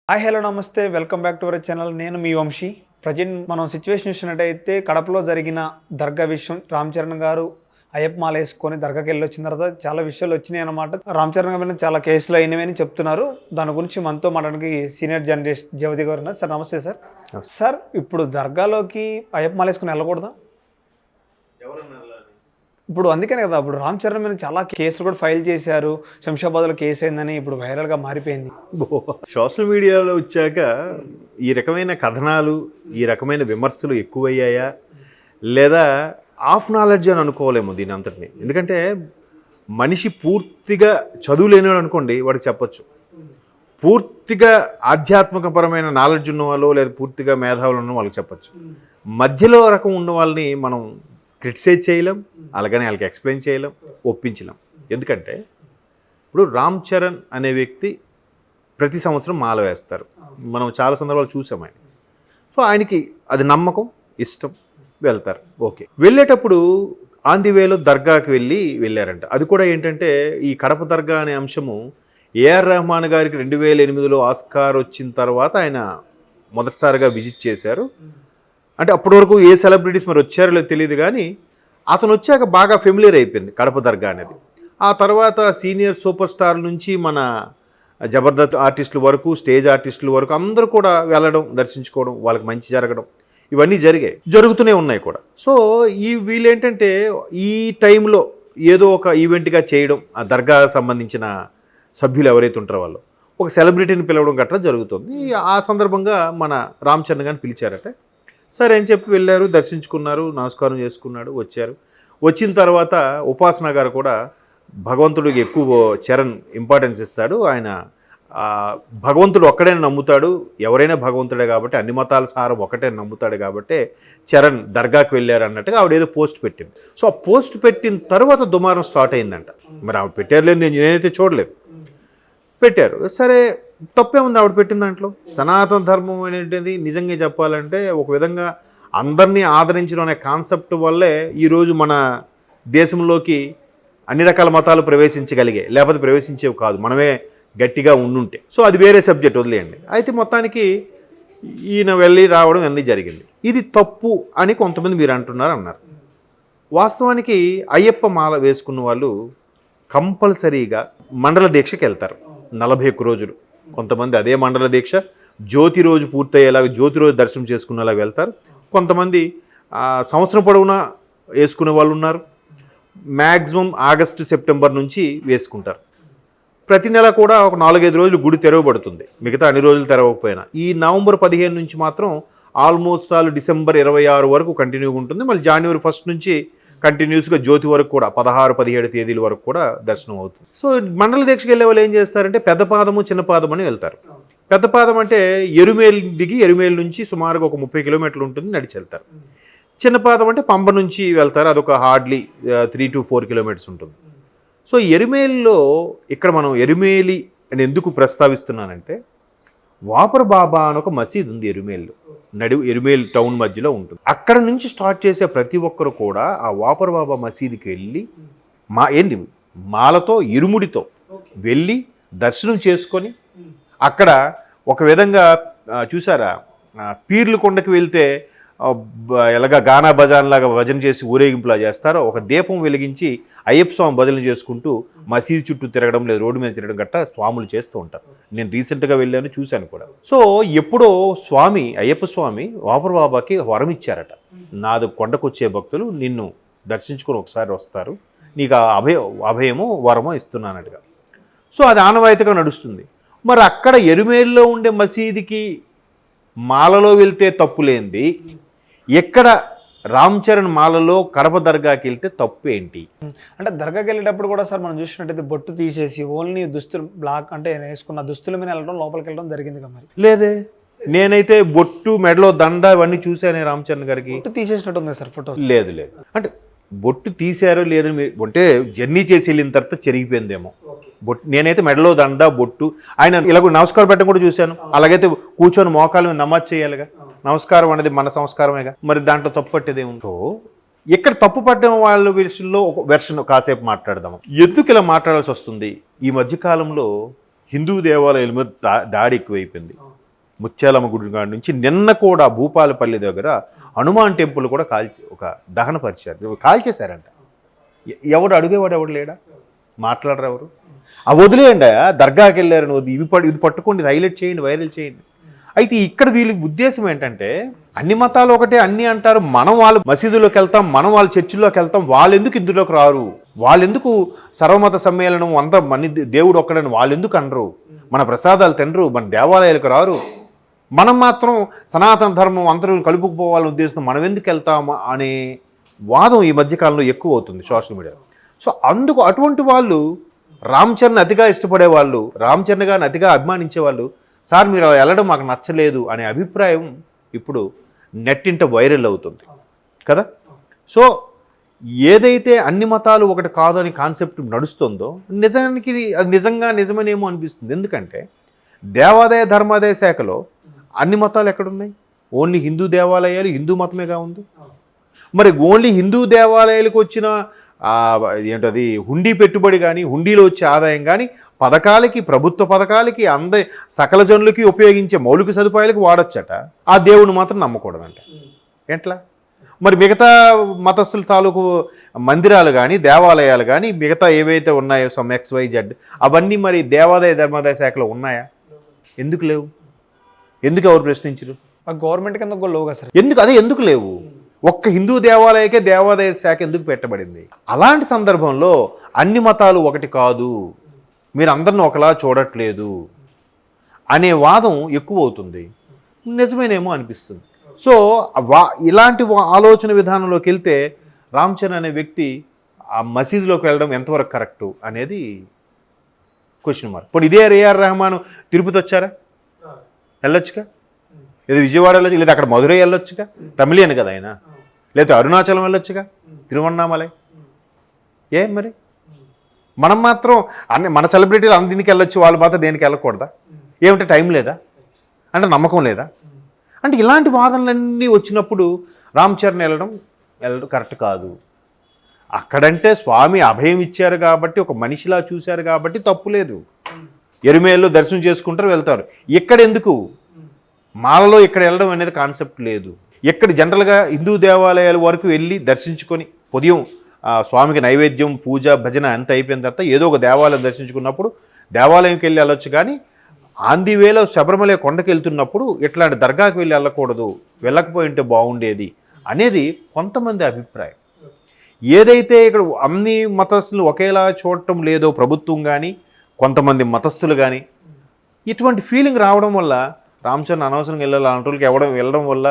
Hi hello నమస్తే welcome back to our channel. నేను మీ Vamsi. Present మనం సిచ్యువేషన్ చూసినట్టయితే కడపలో జరిగిన దర్గా విషయం, రామ్ చరణ్ గారు అయ్యప్ప మాల వేసుకొని దర్గాకి వెళ్ళి వచ్చిన తర్వాత చాలా విషయాలు వచ్చినాయి అన్నమాట. రామ్ చరణ్ గారి చాలా కేసులు అయినవి అని చెప్తున్నారు. దాని గురించి మనతో మాట్లాడడానికి సీనియర్ జర్నలిస్ట్ జవతి గారు ఉన్నారు. సార్ నమస్తే సార్. సార్ ఇప్పుడు దర్గాలోకి అయ్యప్ప మాల వేసుకొని వెళ్ళకూడదా? ఇప్పుడు అందుకనే కదా ఇప్పుడు రామ్ చరణ్ మీద చాలా కేసులు కూడా ఫైల్ చేశారు. శంషాబాద్లో కేసు అయిందని ఇప్పుడు వైరల్గా మారిపోయింది. సోషల్ మీడియాలో వచ్చాక ఈ రకమైన కథనాలు, ఈ రకమైన విమర్శలు ఎక్కువయ్యాయా లేదా ఆఫ్ నాలెడ్జ్ అని అనుకోలేము దీని అంతటిని. ఎందుకంటే మనిషి పూర్తిగా చదువు లేనివాడు అనుకోండి, వాడికి చెప్పొచ్చు. పూర్తిగా ఆధ్యాత్మికపరమైన నాలెడ్జ్ ఉన్న వాళ్ళు లేదా పూర్తిగా మేధావులు ఉన్న వాళ్ళకి చెప్పొచ్చు. మధ్యలో రకం ఉన్న వాళ్ళని మనం క్రిటిసైజ్ చేయలేం, అలాగని వాళ్ళకి ఎక్స్ప్లెయిన్ చేయలేం, ఒప్పించలేం. ఎందుకంటే ఇప్పుడు రామ్ చరణ్ అనే వ్యక్తి ప్రతి సంవత్సరం మాల వేస్తారు. మనం చాలా సందర్భాలు చూసాం ఆయన. సో ఆయనకి అది నమ్మకం, ఇష్టం, వెళ్తారు. ఓకే, వెళ్ళేటప్పుడు ఆన్ ది వేలో దర్గాకి వెళ్ళారంట. అది కూడా ఏంటంటే ఈ కడప దర్గా అనే అంశము ఏఆర్ రెహమాన్ గారికి 2008లో ఆస్కార్ వచ్చిన తర్వాత ఆయన మొదటిసారిగా విజిట్ చేశారు. అంటే అప్పటి వరకు ఏ సెలబ్రిటీస్ మరి వచ్చారో లేదో తెలియదు, కానీ అతను వచ్చాక బాగా ఫెమిలియర్ అయిపోయింది కడప దర్గా అనేది. ఆ తర్వాత సీనియర్ సూపర్ స్టార్ నుంచి మన జబర్దస్త్ ఆర్టిస్టుల వరకు, స్టేజ్ ఆర్టిస్టుల వరకు అందరూ కూడా వెళ్ళడం, దర్శించుకోవడం, వాళ్ళకి మంచి జరగడం, ఇవన్నీ జరుగుతూనే ఉన్నాయి కూడా. సో వీళ్ళేంటంటే ఈ టైంలో ఏదో ఒక ఈవెంట్గా చేయడం, ఆ దర్గా సంబంధించిన సభ్యులు ఎవరైతే ఉంటారో వాళ్ళు ఒక సెలబ్రిటీని పిలవడం గట్రా జరుగుతుంది. ఆ సందర్భంగా మన రామ్ చరణ్ గారిని పిలిచారట. సరే అని చెప్పి వెళ్ళారు, దర్శించుకున్నారు, నమస్కారం చేసుకున్నాడు, వచ్చారు. వచ్చిన తర్వాత ఉపాసన గారు కూడా భగవంతుడికి ఎక్కువ చరణ్ ఇంపార్టెన్స్ ఇస్తాడు. ఆయన భగవంతుడు ఒక్కడైనా నమ్ముతాడు, ఎవరైనా భగవంతుడే కాబట్టి, అన్ని మతాల సారం ఒకటే నమ్ముతాడు కాబట్టి చరణ్ దర్గాకి వెళ్ళారు అన్నట్టుగా ఆవిడ ఏదో పోస్ట్ పెట్టింది. సో ఆ పోస్ట్ పెట్టిన తర్వాత దుమారం స్టార్ట్ అయిందంట. మరి ఆవిడ పెట్టారు లేదు, నేనైతే చూడలేదు. పెట్టారు, సరే తప్పేముంది ఆవిడ పెట్టిన దాంట్లో. సనాతన ధర్మం అనేటిది నిజంగా చెప్పాలంటే ఒక విధంగా అందరినీ ఆదరించడం అనే కాన్సెప్ట్ వల్లే ఈరోజు మన దేశంలోకి అన్ని రకాల మతాలు ప్రవేశించగలిగాయి, లేకపోతే ప్రవేశించేవి కాదు మనమే గట్టిగా ఉండుంటే. సో అది వేరే సబ్జెక్ట్, వదిలేయండి. అయితే మొత్తానికి ఈయన వెళ్ళి రావడం అన్నీ జరిగింది. ఇది తప్పు అని కొంతమంది మీరు అన్నారు. వాస్తవానికి అయ్యప్ప మాల వేసుకున్న వాళ్ళు కంపల్సరీగా మండల దీక్షకి వెళ్తారు 41 రోజులు. కొంతమంది అదే మండల దీక్ష జ్యోతి రోజు పూర్తయ్యేలాగా జ్యోతి రోజు దర్శనం చేసుకునేలాగా వెళ్తారు. కొంతమంది సంవత్సరం పొడవునా వేసుకునే వాళ్ళు ఉన్నారు. మ్యాక్సిమం ఆగస్టు సెప్టెంబర్ నుంచి వేసుకుంటారు. ప్రతి నెల కూడా ఒక 4-5 రోజులు గుడి తెరవబడుతుంది, మిగతా అన్ని రోజులు తెరవకపోయినా. ఈ నవంబర్ 15 నుంచి మాత్రం ఆల్మోస్ట్ డిసెంబర్ 26 వరకు కంటిన్యూగా ఉంటుంది. మళ్ళీ జనవరి 1 నుంచి కంటిన్యూస్గా జ్యోతి వరకు కూడా 16-17 తేదీల వరకు కూడా దర్శనం అవుతుంది. సో మండల దీక్షకి వెళ్ళే వాళ్ళు ఏం చేస్తారంటే పెద్ద పాదము, చిన్న పాదం అని వెళ్తారు. పెద్ద పాదం అంటే ఎరుమేలు దిగి ఎరుమేలు నుంచి సుమారుగా ఒక 30 కిలోమీటర్లు ఉంటుంది, నడిచి వెళ్తారు. చిన్న పాదం అంటే పంబ నుంచి వెళ్తారు, అదొక హార్డ్లీ 3 to 4 కిలోమీటర్స్ ఉంటుంది. సో ఎరుమేలిలో ఇక్కడ మనం ఎరుమేలి అని ఎందుకు ప్రస్తావిస్తున్నానంటే వాపర్ బాబా అని ఒక మసీద్ ఉంది ఎరుమేలిలో, ఎరుమేల్ టౌన్ మధ్యలో ఉంటుంది. అక్కడ నుంచి స్టార్ట్ చేసే ప్రతి ఒక్కరు కూడా ఆ వాపర్ బాబా మసీదుకి వెళ్ళి మాలతో ఇరుముడితో వెళ్ళి దర్శనం చేసుకొని అక్కడ ఒక విధంగా చూసారా, పీర్ల కొండకి వెళ్తే ఎలాగా గానా భజన్ లాగా భజన చేసి ఊరేగింపులా చేస్తారో ఒక దీపం వెలిగించి అయ్యప్ప స్వామి భజన చేసుకుంటూ మసీదు చుట్టూ తిరగడం లేదు రోడ్డు మీద తిరగడం గట్టా స్వాములు చేస్తూ ఉంటారు. నేను రీసెంట్గా వెళ్ళాను, చూశాను కూడా. సో ఎప్పుడో అయ్యప్ప స్వామి వాపర్ బాబాకి వరం ఇచ్చారట, నాది కొండకొచ్చే భక్తులు నిన్ను దర్శించుకొని ఒకసారి వస్తారు, నీకు అభయమో వరమో ఇస్తున్నానట్టుగా. సో అది ఆనవాయితీగా నడుస్తుంది. మరి అక్కడ ఎరుమేలిలో ఉండే మసీదుకి మాలలో వెళ్తే తప్పులేంది, ఎక్కడ రామ్ చరణ్ మాలలో కడప దర్గాకి వెళ్తే తప్పు ఏంటి? అంటే దర్గాకి వెళ్ళేటప్పుడు కూడా సార్ మనం చూసినట్టయితే బొట్టు తీసేసి ఓన్లీ దుస్తులు బ్లాక్ అంటే వేసుకున్న దుస్తుల మీద వెళ్ళడం, లోపలికి వెళ్ళడం జరిగింది కదా. మరి లేదే, నేనైతే బొట్టు, మెడలో దండ ఇవన్నీ చూసానే రామ్ చరణ్ గారికి. బొట్టు తీసేసినట్టు ఉంది సార్ ఫోటో. లేదు అంటే బొట్టు తీసారో లేదని అంటే జర్నీ చేసి వెళ్ళిన తర్వాత చెరిగిపోయిందేమో బొట్టు. నేనైతే మెడలో దండ, బొట్టు, ఆయన ఇలాగ నమస్కారం పెట్టడం కూడా చూశాను. అలాగైతే కూర్చొని మోకాలు నమాజ్ చేయాలిగా, నమస్కారం అనేది మన సంస్కారమేగా, మరి దాంట్లో తప్పు పట్టేది ఏముందో. ఇక్కడ తప్పు పట్టడం వాళ్ళ విషయంలో ఒక వెర్షన్ కాసేపు మాట్లాడదాము. ఎందుకు ఇలా మాట్లాడాల్సి వస్తుంది? ఈ మధ్యకాలంలో హిందూ దేవాలయాల మీద దాడి ఎక్కువైపోయింది. ముత్యాలమ్మ గుడి కాడి నుంచి నిన్న కూడా భూపాలపల్లి దగ్గర హనుమాన్ టెంపుల్ కూడా ఒక దహనపరిచారు, కాల్చేశారంట. ఎవడు అడిగేవాడు ఎవడు లేడా? మాట్లాడరు ఎవరు? ఆ వదిలేయండి, దర్గాకి వెళ్ళారని ఇది పట్టుకోండి, ఇది హైలైట్ చేయండి, వైరల్ చేయండి. అయితే ఇక్కడ వీళ్ళ ఉద్దేశం ఏంటంటే అన్ని మతాలు ఒకటే అన్నీ అంటారు, మనం వాళ్ళ మసీదులోకి వెళ్తాం, మనం వాళ్ళ చర్చిల్లోకి వెళ్తాం, వాళ్ళు ఎందుకు ఇందులోకి రారు? వాళ్ళెందుకు సర్వమత సమ్మేళనం అంతా మన దేవుడు ఒక్కడని వాళ్ళెందుకు అనరు? మన ప్రసాదాలు తినరు, మన దేవాలయాలకు రారు, మనం మాత్రం సనాతన ధర్మం అందరూ కలుపుకుపోవాలని ఉద్దేశం మనం ఎందుకు వెళ్తామా అనే వాదం ఈ మధ్యకాలంలో ఎక్కువ అవుతుంది సోషల్ మీడియాలో. సో అందుకు అటువంటి వాళ్ళు రామ్ చరణ్ అతిగా ఇష్టపడే వాళ్ళు, రామ్ చరణ్ గారిని అతిగా అభిమానించే వాళ్ళు, సార్ మీరు వెళ్ళడం మాకు నచ్చలేదు అనే అభిప్రాయం ఇప్పుడు నెట్టింట వైరల్ అవుతుంది కదా. సో ఏదైతే అన్ని మతాలు ఒకటి కాదు అని కాన్సెప్ట్ నడుస్తుందో నిజానికి అది నిజమనేమో అనిపిస్తుంది. ఎందుకంటే దేవాదాయ ధర్మాదాయ శాఖలో అన్ని మతాలు ఎక్కడున్నాయి? ఓన్లీ హిందూ దేవాలయాలు, హిందూ మతమేగా ఉంది. మరి ఓన్లీ హిందూ దేవాలయాలకు వచ్చిన ఏంటది హుండీ పెట్టుబడి కానీ, హుండీలో వచ్చే ఆదాయం కానీ పథకాలకి, ప్రభుత్వ పథకాలకి, సకల జనులకి ఉపయోగించే మౌలిక సదుపాయాలకు వాడొచ్చట, ఆ దేవుని మాత్రం నమ్మకూడదంట. ఎట్లా మరి మిగతా మతస్థుల తాలూకు మందిరాలు కానీ, దేవాలయాలు కానీ, మిగతా ఏవైతే ఉన్నాయో సమ్ XYZ అవన్నీ మరి దేవాదాయ ధర్మాదాయ శాఖలో ఉన్నాయా? ఎందుకు లేవు? ఎందుకు ఎవరు ప్రశ్నించరు? గవర్నమెంట్ కింద లేవు కదా సార్. ఎందుకు లేవు? ఒక్క హిందూ దేవాలయకే దేవాదాయ శాఖ ఎందుకు పెట్టబడింది? అలాంటి సందర్భంలో అన్ని మతాలు ఒకటి కాదు, మీరు అందరిని ఒకలా చూడట్లేదు అనే వాదం ఎక్కువ అవుతుంది. నిజమేనేమో అనిపిస్తుంది. సో ఇలాంటి ఆలోచన విధానంలోకి వెళ్తే రామ్ చరణ్ అనే వ్యక్తి ఆ మసీదులోకి వెళ్ళడం ఎంతవరకు కరెక్టు అనేది క్వశ్చన్ మార్క్. ఇప్పుడు ఇదే AR రెహమాన్ తిరుపతి వచ్చారా? వెళ్ళొచ్చుగా. లేదా విజయవాడ వెళ్ళొచ్చు, లేదా అక్కడ మధురై వెళ్ళొచ్చుగా, తమిళియన్ కదా ఆయన. లేదా అరుణాచలం వెళ్ళొచ్చుగా, తిరువన్నామలై. మరి మనం మాత్రం మన సెలబ్రిటీలు అందరికి వెళ్ళొచ్చు, వాళ్ళు మాత్రం దేనికి వెళ్ళకూడదా? ఏమిటంటే టైం లేదా? అంటే నమ్మకం లేదా? అంటే ఇలాంటి వాదనలన్నీ వచ్చినప్పుడు రామ్ చరణ్ వెళ్ళడం కరెక్ట్ కాదు. అక్కడంటే స్వామి అభయం ఇచ్చారు కాబట్టి, ఒక మనిషిలా చూశారు కాబట్టి తప్పు లేదు. ఎరుమేల్లో దర్శనం చేసుకుంటారు, వెళ్తారు. ఎక్కడెందుకు మాలలో ఇక్కడ వెళ్ళడం అనేది కాన్సెప్ట్ లేదు. ఎక్కడ జనరల్గా హిందూ దేవాలయాల వరకు వెళ్ళి దర్శించుకొని ఉదయం స్వామికి నైవేద్యం, పూజ, భజన అంత అయిపోయిన తర్వాత ఏదో ఒక దేవాలయం దర్శించుకున్నప్పుడు దేవాలయంకి వెళ్ళి వెళ్ళొచ్చు. కానీ ఆన్ ది వేలో శబరిమల కొండకి వెళ్తున్నప్పుడు ఇట్లాంటి దర్గాకి వెళ్ళి వెళ్ళకూడదు, వెళ్ళకపోయి ఉంటే బాగుండేది అనేది కొంతమంది అభిప్రాయం. ఏదైతే ఇక్కడ అన్ని మతస్థులు ఒకేలా చూడటం లేదో ప్రభుత్వం కానీ, కొంతమంది మతస్థులు కానీ, ఇటువంటి ఫీలింగ్ రావడం వల్ల రామ్ చరణ్ అనవసరంగా వెళ్ళాలి, అలాంటి వాళ్ళకి వెళ్ళడం వల్ల